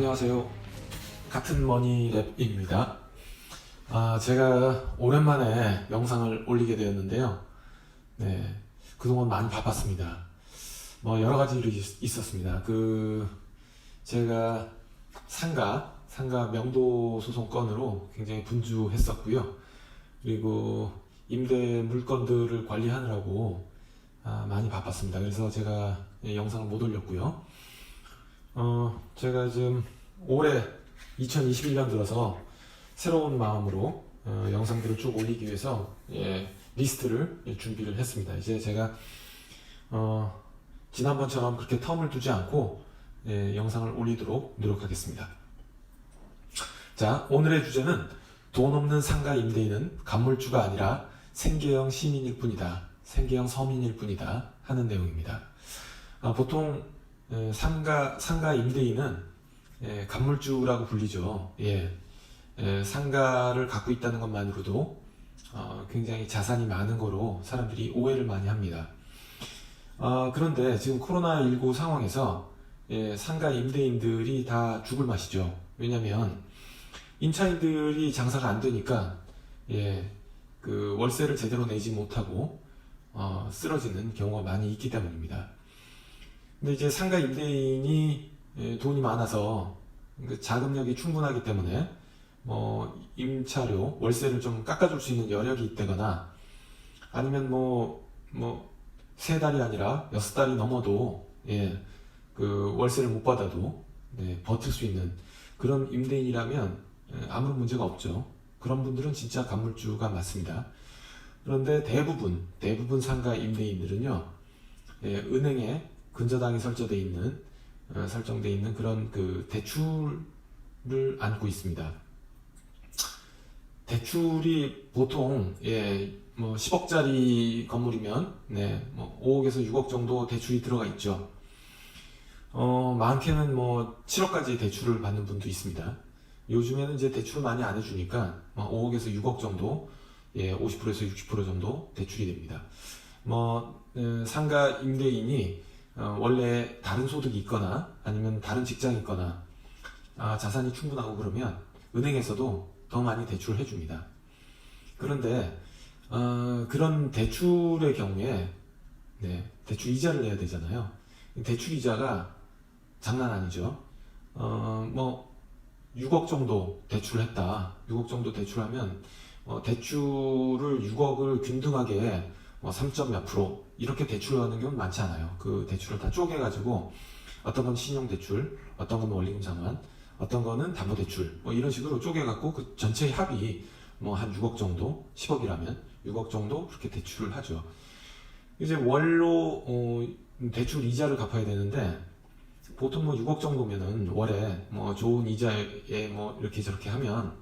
안녕하세요. 같은 머니 랩입니다. 제가 오랜만에 영상을 올리게 되었는데요. 네, 그동안 많이 바빴습니다. 여러 가지 일이 있었습니다. 제가 상가 명도 소송 건으로 굉장히 분주했었고요. 그리고 임대 물건들을 관리하느라고 많이 바빴습니다. 그래서 제가 영상을 못 올렸고요. 제가 지금 올해 2021년 들어서 새로운 마음으로 영상들을 쭉 올리기 위해서 리스트를 준비를 했습니다. 이제 제가 지난번처럼 그렇게 텀을 두지 않고 영상을 올리도록 노력하겠습니다. 자, 오늘의 주제는 돈 없는 상가 임대인은 감물주가 아니라 생계형 시민일 뿐이다. 생계형 서민일 뿐이다 하는 내용입니다. 보통 상가 임대인은 감물주라고 불리죠. 상가를 갖고 있다는 것만으로도 굉장히 자산이 많은 거로 사람들이 오해를 많이 합니다. 그런데 지금 코로나19 상황에서 상가 임대인들이 다 죽을 맛이죠. 왜냐면 임차인들이 장사가 안 되니까 그 월세를 제대로 내지 못하고 쓰러지는 경우가 많이 있기 때문입니다. 근데 이제 상가 임대인이 돈이 많아서 자금력이 충분하기 때문에 임차료, 월세를 좀 깎아줄 수 있는 여력이 있다거나 아니면 3달이 아니라 6달이 넘어도 그 월세를 못 받아도 버틸 수 있는 그런 임대인이라면 아무런 문제가 없죠. 그런 분들은 진짜 감물주가 맞습니다. 그런데 대부분 상가 임대인들은요, 은행에 근저당이 설정돼 있는 그런 그 대출을 안고 있습니다. 대출이 보통 10억짜리 건물이면 5억에서 6억 정도 대출이 들어가 있죠. 많게는 7억까지 대출을 받는 분도 있습니다. 요즘에는 이제 대출을 많이 안 해주니까 5억에서 6억 정도, 50%에서 60% 정도 대출이 됩니다. 상가 임대인이 원래 다른 소득이 있거나 아니면 다른 직장이 있거나 자산이 충분하고 그러면 은행에서도 더 많이 대출을 해줍니다. 그런데 그런 대출의 경우에 대출 이자를 내야 되잖아요. 대출 이자가 장난 아니죠. 6억 정도 대출을 했다. 6억 정도 대출하면 대출을 6억을 균등하게 3점 몇 프로 이렇게 대출하는 경우는 많지 않아요. 그 대출을 다 쪼개가지고 어떤 건 신용대출, 어떤 건 원리금 상환, 어떤 거는 담보대출 이런 식으로 쪼개갖고 그 전체 합이 한 6억 정도, 10억이라면 6억 정도 그렇게 대출을 하죠. 이제 월로 대출 이자를 갚아야 되는데 보통 6억 정도면은 월에 좋은 이자에 이렇게 저렇게 하면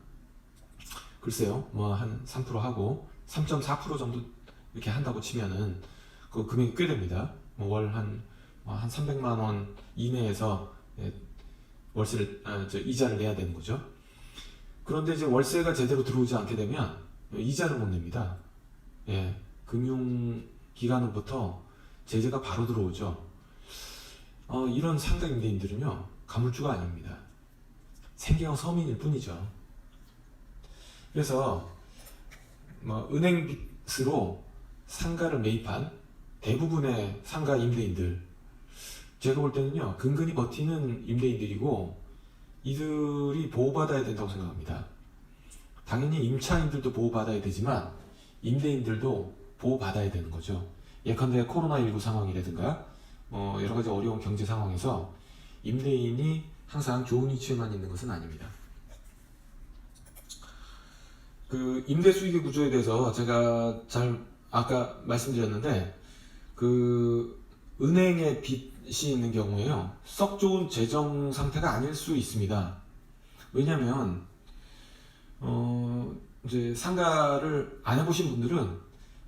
글쎄요 한 3% 하고 3.4% 정도 이렇게 한다고 치면은 그 금액이 꽤 됩니다. 월 한 300만 원 이내에서 월세를 이자를 내야 되는 거죠. 그런데 이제 월세가 제대로 들어오지 않게 되면 이자를 못 냅니다. 금융기관으로부터 제재가 바로 들어오죠. 이런 상가 임대인들은요 감물주가 아닙니다. 생계형 서민일 뿐이죠. 그래서 은행 빚으로 상가를 매입한 대부분의 상가 임대인들, 제가 볼 때는요 근근히 버티는 임대인들이고 이들이 보호받아야 된다고 생각합니다. 당연히 임차인들도 보호받아야 되지만 임대인들도 보호받아야 되는 거죠. 예컨대 코로나19 상황이라든가 여러 가지 어려운 경제 상황에서 임대인이 항상 좋은 위치에만 있는 것은 아닙니다. 그 임대 수익의 구조에 대해서 제가 아까 말씀드렸는데 그 은행에 빚이 있는 경우에요 썩 좋은 재정 상태가 아닐 수 있습니다. 왜냐면 이제 상가를 안 해보신 분들은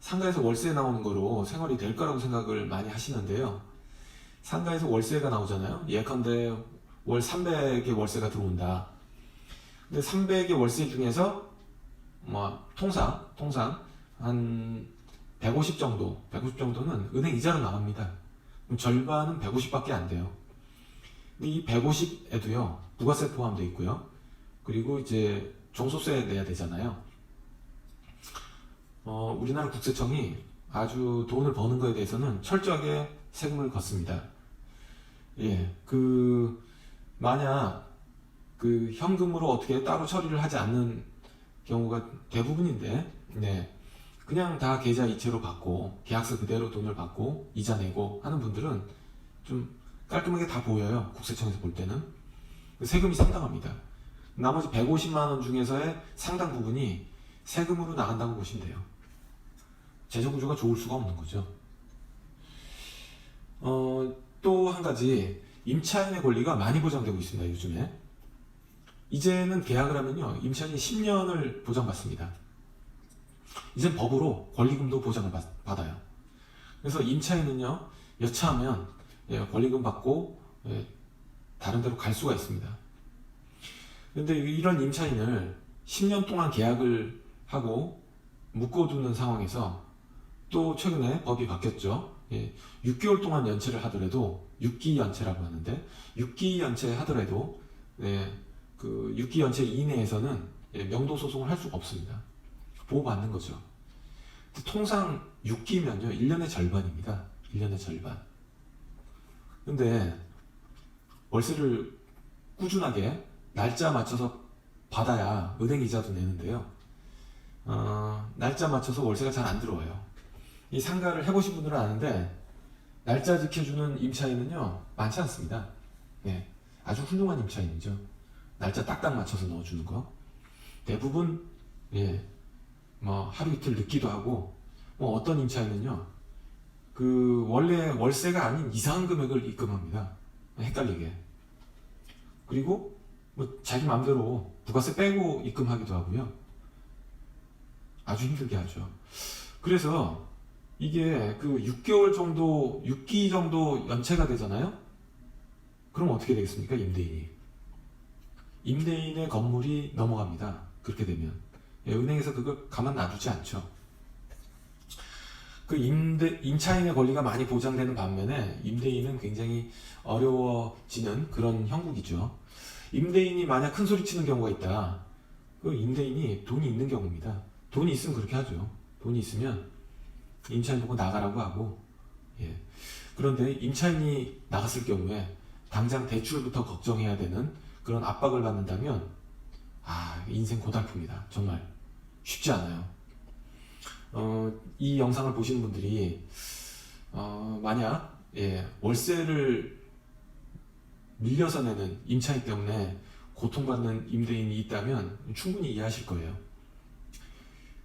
상가에서 월세 나오는 거로 생활이 될 거라고 생각을 많이 하시는데요, 상가에서 월세가 나오잖아요. 예컨대 월 300의 월세가 들어온다. 근데 300의 월세 중에서 통상 한 150 정도는 은행 이자로 나갑니다. 그럼 절반은 150밖에 안 돼요. 근데 이 150에도요, 부가세 포함되어 있고요. 그리고 이제 종소세 내야 되잖아요. 우리나라 국세청이 아주 돈을 버는 거에 대해서는 철저하게 세금을 걷습니다. 예, 만약 현금으로 어떻게 따로 처리를 하지 않는 경우가 대부분인데, 네, 그냥 다 계좌 이체로 받고 계약서 그대로 돈을 받고 이자 내고 하는 분들은 좀 깔끔하게 다 보여요. 국세청에서 볼 때는 세금이 상당합니다. 나머지 150만 원 중에서의 상당 부분이 세금으로 나간다고 보시면 돼요. 재정구조가 좋을 수가 없는 거죠. 또 한 가지, 임차인의 권리가 많이 보장되고 있습니다. 요즘에 이제는 계약을 하면요, 임차인이 10년을 보장받습니다. 이젠 법으로 권리금도 보장을 받아요. 그래서 임차인은요, 여차하면 권리금 받고 다른 데로 갈 수가 있습니다. 그런데 이런 임차인을 10년 동안 계약을 하고 묶어두는 상황에서 또 최근에 법이 바뀌었죠. 6개월 동안 연체를 하더라도 6기 연체라고 하는데, 6기 연체 하더라도 그 6기 연체 이내에서는 명도 소송을 할 수가 없습니다. 보호받는 거죠. 통상 6기면요 1년의 절반입니다. 1년의 절반. 근데 월세를 꾸준하게 날짜 맞춰서 받아야 은행 이자도 내는데요. 날짜 맞춰서 월세가 잘 안 들어와요. 이 상가를 해보신 분들은 아는데, 날짜 지켜주는 임차인은요 많지 않습니다. 네, 아주 훌륭한 임차인이죠. 날짜 딱딱 맞춰서 넣어주는 거. 대부분 뭐 하루 이틀 늦기도 하고, 뭐 어떤 임차인은요 원래 월세가 아닌 이상한 금액을 입금합니다. 헷갈리게. 그리고 뭐 자기 마음대로 부가세 빼고 입금하기도 하고요. 아주 힘들게 하죠. 그래서 이게 6개월 정도, 6기 정도 연체가 되잖아요. 그럼 어떻게 되겠습니까? 임대인의 건물이 넘어갑니다. 그렇게 되면 은행에서 그걸 가만 놔두지 않죠. 임차인의 권리가 많이 보장되는 반면에 임대인은 굉장히 어려워지는 그런 형국이죠. 임대인이 만약 큰 소리 치는 경우가 있다. 임대인이 돈이 있는 경우입니다. 돈이 있으면 그렇게 하죠. 돈이 있으면 임차인 보고 나가라고 하고. 그런데 임차인이 나갔을 경우에 당장 대출부터 걱정해야 되는 그런 압박을 받는다면 인생 고달픕니다. 정말 쉽지 않아요. 이 영상을 보시는 분들이 만약 월세를 밀려서 내는 임차인 때문에 고통받는 임대인이 있다면 충분히 이해하실 거예요.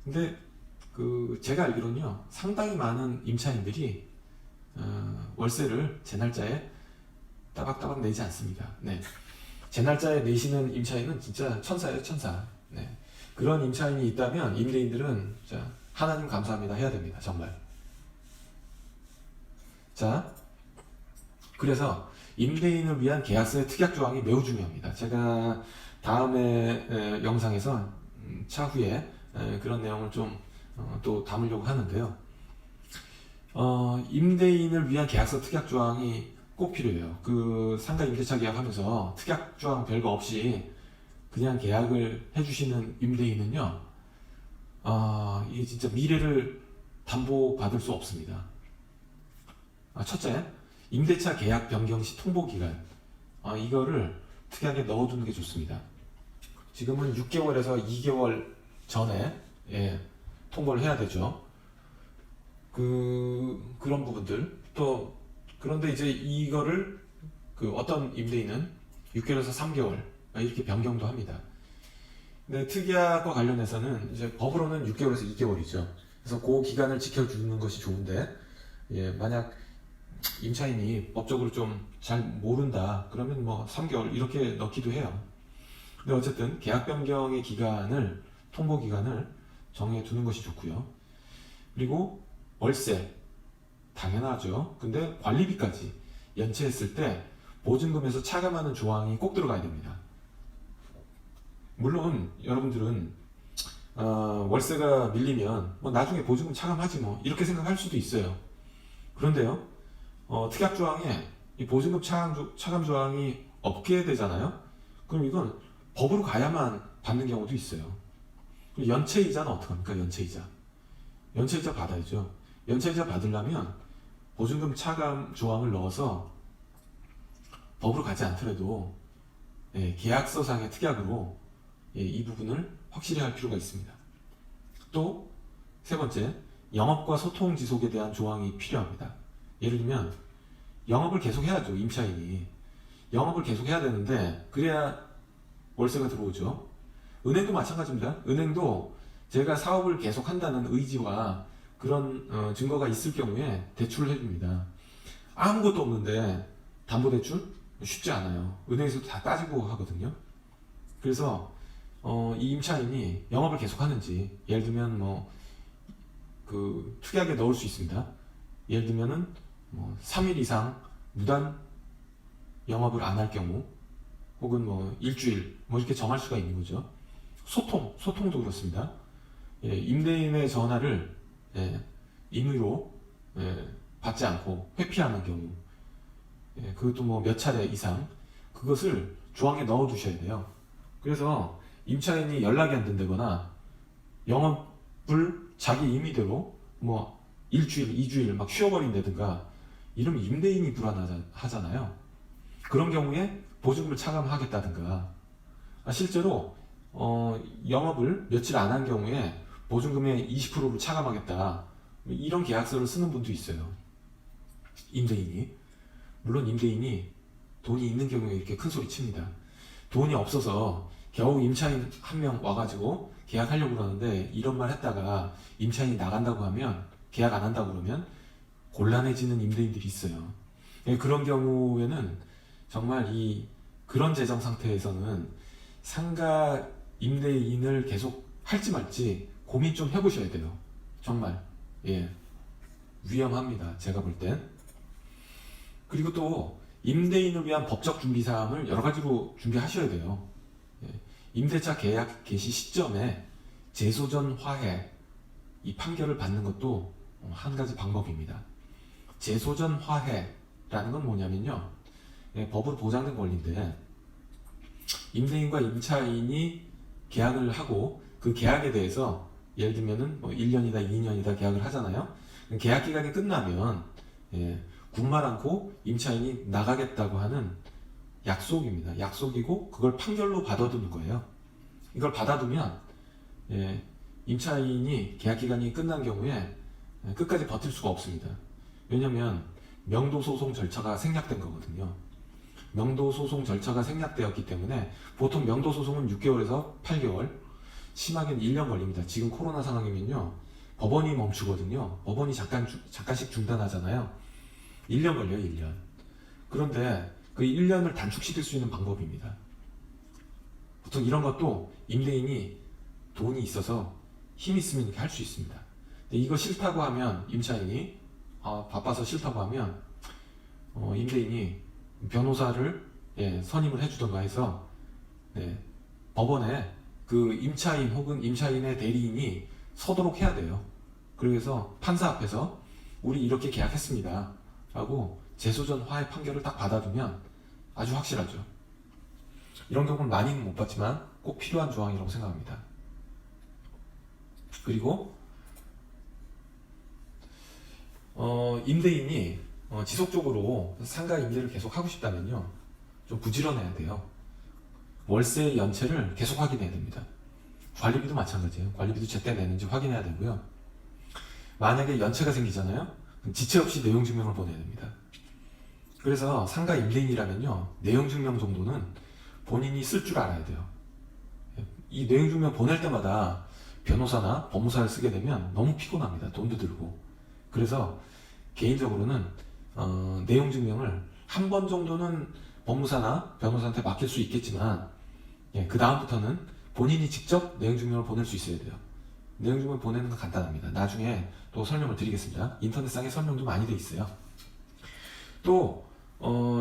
근데 제가 알기로는요 상당히 많은 임차인들이 월세를 제 날짜에 따박따박 내지 않습니다. 네. 제 날짜에 내시는 임차인은 진짜 천사예요, 천사. 네. 그런 임차인이 있다면 임대인들은 자, 하나님 감사합니다 해야 됩니다. 정말. 자, 그래서 임대인을 위한 계약서의 특약 조항이 매우 중요합니다. 제가 다음에 영상에서 차후에 그런 내용을 좀 또 담으려고 하는데요. 임대인을 위한 계약서 특약 조항이 꼭 필요해요. 상가 임대차 계약하면서 특약 조항 별거 없이 그냥 계약을 해주시는 임대인은요, 이게 진짜 미래를 담보받을 수 없습니다. 첫째, 임대차 계약 변경 시 통보 기간. 이거를 특약에 넣어두는 게 좋습니다. 지금은 6개월에서 2개월 전에 통보를 해야 되죠. 그런 부분들. 또 그런데 이제 이거를 어떤 임대인은 6개월에서 3개월 이렇게 변경도 합니다. 근데 특약과 관련해서는 이제 법으로는 6개월에서 2개월이죠. 그래서 그 기간을 지켜주는 것이 좋은데, 만약 임차인이 법적으로 좀 잘 모른다 그러면 뭐 3개월 이렇게 넣기도 해요. 근데 어쨌든 계약 변경의 기간을, 통보 기간을 정해 두는 것이 좋고요. 그리고 월세 당연하죠. 근데 관리비까지 연체했을 때 보증금에서 차감하는 조항이 꼭 들어가야 됩니다. 물론 여러분들은 월세가 밀리면 뭐 나중에 보증금 차감하지 뭐 이렇게 생각할 수도 있어요. 그런데요, 특약 조항에 이 보증금 차감 조항이 없게 되잖아요. 그럼 이건 법으로 가야만 받는 경우도 있어요. 그리고 연체이자는 어떡합니까? 연체이자 받아야죠. 연체이자 받으려면 보증금 차감 조항을 넣어서 법으로 가지 않더라도 계약서상의 특약으로 이 부분을 확실히 할 필요가 있습니다. 또 세 번째, 영업과 소통 지속에 대한 조항이 필요합니다. 예를 들면 영업을 계속 해야죠. 임차인이 영업을 계속 해야 되는데 그래야 월세가 들어오죠. 은행도 마찬가지입니다. 은행도 제가 사업을 계속 한다는 의지와 그런 증거가 있을 경우에 대출을 해줍니다. 아무것도 없는데 담보대출? 쉽지 않아요. 은행에서도 다 따지고 하거든요. 그래서 이 임차인이 영업을 계속 하는지, 예를 들면 그 특약에 넣을 수 있습니다. 예를 들면은 3일 이상 무단 영업을 안 할 경우, 혹은 일주일 이렇게 정할 수가 있는 거죠. 소통도 그렇습니다. 임대인의 전화를 임의로 받지 않고 회피하는 경우, 그것도 몇 차례 이상 그것을 조항에 넣어 두셔야 돼요. 그래서 임차인이 연락이 안 된다거나 영업을 자기 임의대로 일주일, 2주일 막 쉬어버린다든가 이러면 임대인이 불안하잖아요. 그런 경우에 보증금을 차감하겠다든가, 실제로 영업을 며칠 안 한 경우에 보증금의 20%를 차감하겠다, 이런 계약서를 쓰는 분도 있어요. 임대인이. 물론 임대인이 돈이 있는 경우에 이렇게 큰 소리 칩니다. 돈이 없어서 겨우 임차인 한 명 와가지고 계약하려고 그러는데 이런 말 했다가 임차인이 나간다고 하면, 계약 안 한다고 그러면 곤란해지는 임대인들이 있어요. 그런 경우에는 정말 그런 재정 상태에서는 상가 임대인을 계속 할지 말지 고민 좀 해보셔야 돼요. 정말 위험합니다. 제가 볼 땐. 그리고 또 임대인을 위한 법적 준비사항을 여러 가지로 준비하셔야 돼요. 임대차 계약 개시 시점에 재소전 화해 이 판결을 받는 것도 한 가지 방법입니다. 재소전 화해라는 건 뭐냐면요, 법으로 보장된 권리인데, 임대인과 임차인이 계약을 하고 그 계약에 대해서 예를 들면은 1년이다 2년이다 계약을 하잖아요. 계약 기간이 끝나면 군말 않고 임차인이 나가겠다고 하는 약속입니다. 약속이고 그걸 판결로 받아두는 거예요. 이걸 받아두면 임차인이 계약 기간이 끝난 경우에 끝까지 버틸 수가 없습니다. 왜냐하면 명도소송 절차가 생략된 거거든요. 명도소송 절차가 생략되었기 때문에 보통 명도소송은 6개월에서 8개월, 심하게는 1년 걸립니다. 지금 코로나 상황이면요, 법원이 멈추거든요. 법원이 잠깐씩 중단하잖아요. 1년 걸려요, 1년. 그런데 그 1년을 단축시킬 수 있는 방법입니다. 보통 이런 것도 임대인이 돈이 있어서 힘 있으면 이렇게 할 수 있습니다. 근데 이거 싫다고 하면, 임차인이 바빠서 싫다고 하면 임대인이 변호사를 선임을 해주던가 해서 법원에 그 임차인 혹은 임차인의 대리인이 서도록 해야 돼요. 그래서 판사 앞에서 우리 이렇게 계약했습니다 라고 재소전 화해 판결을 딱 받아두면 아주 확실하죠. 이런 경우는 많이는 못 봤지만 꼭 필요한 조항이라고 생각합니다. 그리고 임대인이 지속적으로 상가 임대를 계속 하고 싶다면요, 좀 부지런해야 돼요. 월세 연체를 계속 확인해야 됩니다. 관리비도 마찬가지예요. 관리비도 제때 내는지 확인해야 되고요. 만약에 연체가 생기잖아요, 그럼 지체 없이 내용증명을 보내야 됩니다. 그래서 상가 임대인이라면요, 내용증명 정도는 본인이 쓸 줄 알아야 돼요. 이 내용증명 보낼 때마다 변호사나 법무사를 쓰게 되면 너무 피곤합니다. 돈도 들고. 그래서 개인적으로는 내용증명을 한 번 정도는 법무사나 변호사한테 맡길 수 있겠지만, 그 다음부터는 본인이 직접 내용증명을 보낼 수 있어야 돼요. 내용증명 보내는 건 간단합니다. 나중에 또 설명을 드리겠습니다. 인터넷상에 설명도 많이 돼 있어요. 또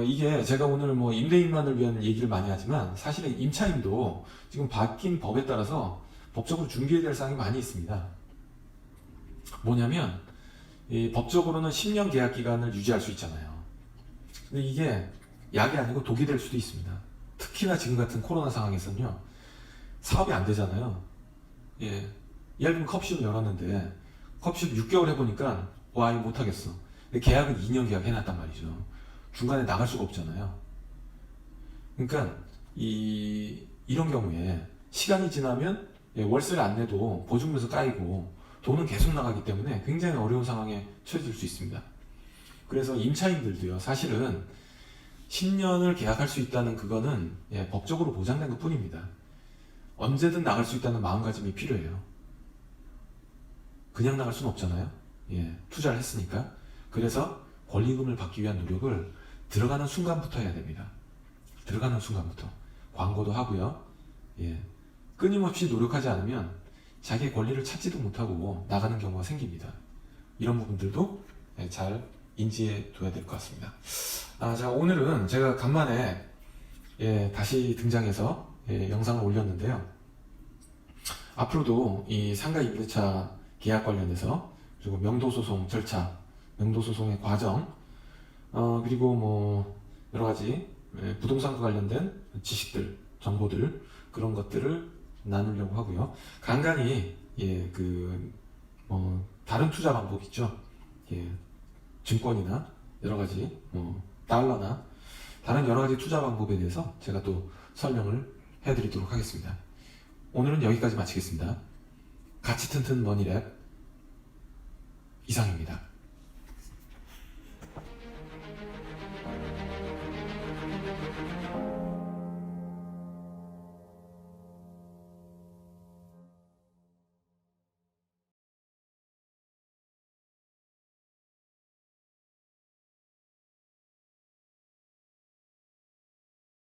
이게 제가 오늘 임대인만을 위한 얘기를 많이 하지만, 사실은 임차인도 지금 바뀐 법에 따라서 법적으로 준비해야 될 사항이 많이 있습니다. 뭐냐면, 법적으로는 10년 계약 기간을 유지할 수 있잖아요. 근데 이게 약이 아니고 독이 될 수도 있습니다. 특히나 지금 같은 코로나 상황에서는요, 사업이 안 되잖아요. 예. 예를 들면 컵십을 열었는데, 컵십 6개월 해보니까, 와, 이거 못하겠어. 근데 계약은 2년 계약 해놨단 말이죠. 중간에 나갈 수가 없잖아요. 그러니까, 이런 경우에, 시간이 지나면, 예, 월세를 안 내도 보증금에서 까이고, 돈은 계속 나가기 때문에 굉장히 어려운 상황에 처해질 수 있습니다. 그래서 임차인들도요, 사실은 10년을 계약할 수 있다는 그거는 예, 법적으로 보장된 것 뿐입니다. 언제든 나갈 수 있다는 마음가짐이 필요해요. 그냥 나갈 수는 없잖아요. 예, 투자를 했으니까. 그래서 권리금을 받기 위한 노력을 들어가는 순간부터 해야 됩니다. 들어가는 순간부터. 광고도 하고요. 예, 끊임없이 노력하지 않으면 자기의 권리를 찾지도 못하고 나가는 경우가 생깁니다. 이런 부분들도 예, 잘 인지해 둬야 될 것 같습니다. 자, 오늘은 제가 간만에 예, 다시 등장해서 예, 영상을 올렸는데요. 앞으로도 이 상가 임대차 계약 관련해서 그리고 명도소송 절차, 명도소송의 과정, 그리고 뭐 여러 가지 예, 부동산과 관련된 지식들, 정보들 그런 것들을 나누려고 하고요. 간간히 예, 다른 투자 방법 있죠. 예, 증권이나 여러 가지 달러나 다른 여러 가지 투자 방법에 대해서 제가 또 설명을 해드리도록 하겠습니다. 오늘은 여기까지 마치겠습니다. 가치 튼튼 머니랩 이상입니다.